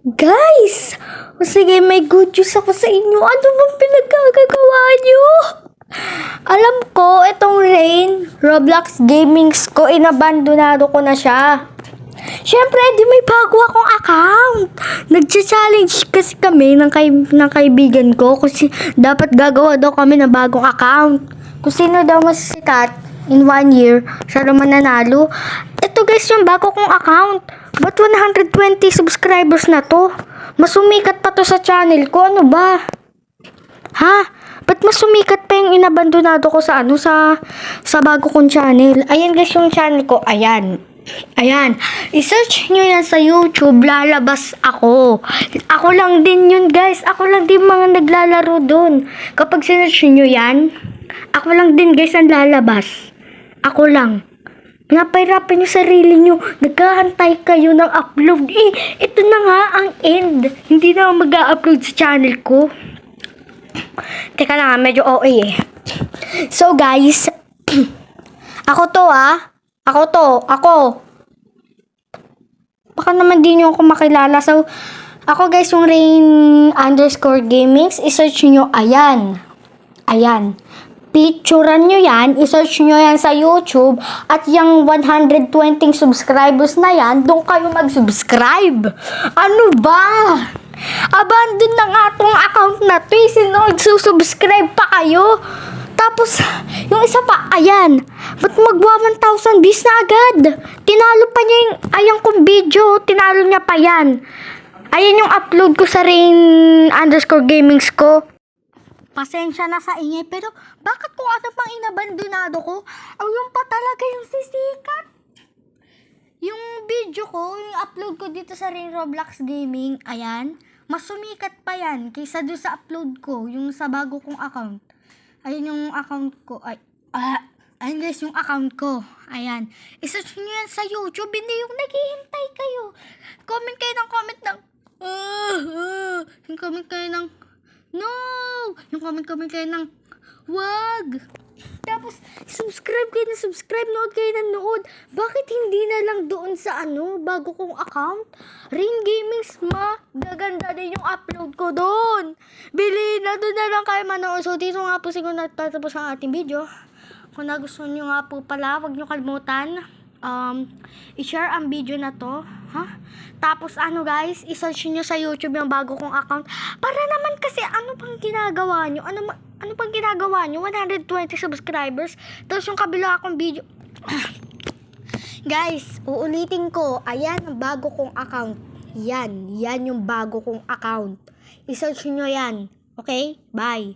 Guys! O sige, may good news ako sa inyo. Ano bang pinagkagagawa nyo? Alam ko, itong Rain, Roblox Gamings ko, inabandonado ko na siya. Siyempre, di may bago akong account. Nag-challenge kasi kami ng kaibigan ko kasi dapat gagawa daw kami ng bagong account. Kung sino daw mas sikat in 1 year, siya naman nanalo. Ito guys, yung bago kong account. Ba't 120 subscribers na to? Mas sumikat pa to sa channel ko. Ano ba? Ha? Ba't mas sumikat pa yung inabandonado ko sa sa bago kong channel? Ayan guys yung channel ko. Ayan. Ayan. I-search nyo yan sa YouTube. Lalabas ako. Ako lang din yun guys. Ako lang din mga naglalaro dun. Kapag sinearch nyo yan, ako lang din guys ang lalabas. Ako lang. Pinapahirapan yung sarili nyo. Nagkahantay kayo ng upload. Ito na nga ang end. Hindi na ako mag-upload sa channel ko. Teka lang, medyo OA eh. So guys, ako to. Ako. Baka naman di nyo ako makilala. So, ako guys, yung Rain_Gamings. I-search nyo, ayan. Picturean nyo yan, i-search nyo yan sa YouTube, at yung 120 subscribers na yan, doon kayo mag-subscribe. Ano ba? Abandon na nga tong account na to, sino nagsusubscribe pa kayo? Tapos, yung isa pa, ayan, ba't magwa 1,000 views na agad? Tinalo pa niya yung, ayang kong video, tinalo niya pa yan. Ayan yung upload ko sa Rain_Gamings ko. Pasensya na sa ingay, pero bakit kung ano pang inabandonado ko? Yung pa talaga yung sisikat. Yung video ko, yung upload ko dito sa Rain Roblox Gaming, ayan, mas sumikat pa yan kaysa doon sa upload ko, yung sa bago kong account. Ayan yung account ko. Ayan guys, yung account ko. Ayan. I-search nyo yan sa YouTube, hindi yung naghihintay kayo. Comment kayo ng comment ng yung comment kayo ng no! Yung comment kayo ng wag! Tapos, subscribe kayo na subscribe, nood kayo na nood. Bakit hindi na lang doon sa bago kong account? Rain Gamings, gaganda din yung upload ko doon. Bili na doon na lang kayo manood. So, dito nga po siguro natatapos ang ating video. Kung nagustuhan nyo nga po pala, huwag nyo kalimutan i-share ang video na to, Tapos guys, i-search nyo sa YouTube yung bago kong account. Para naman kasi ano pang ginagawa nyo? Ano pang ginagawa nyo? 120 subscribers. Tapos yung kabila akong video. Guys, uulitin ko. Ayan ang bago kong account. Yan yung bago kong account. I-search nyo yan. Okay? Bye.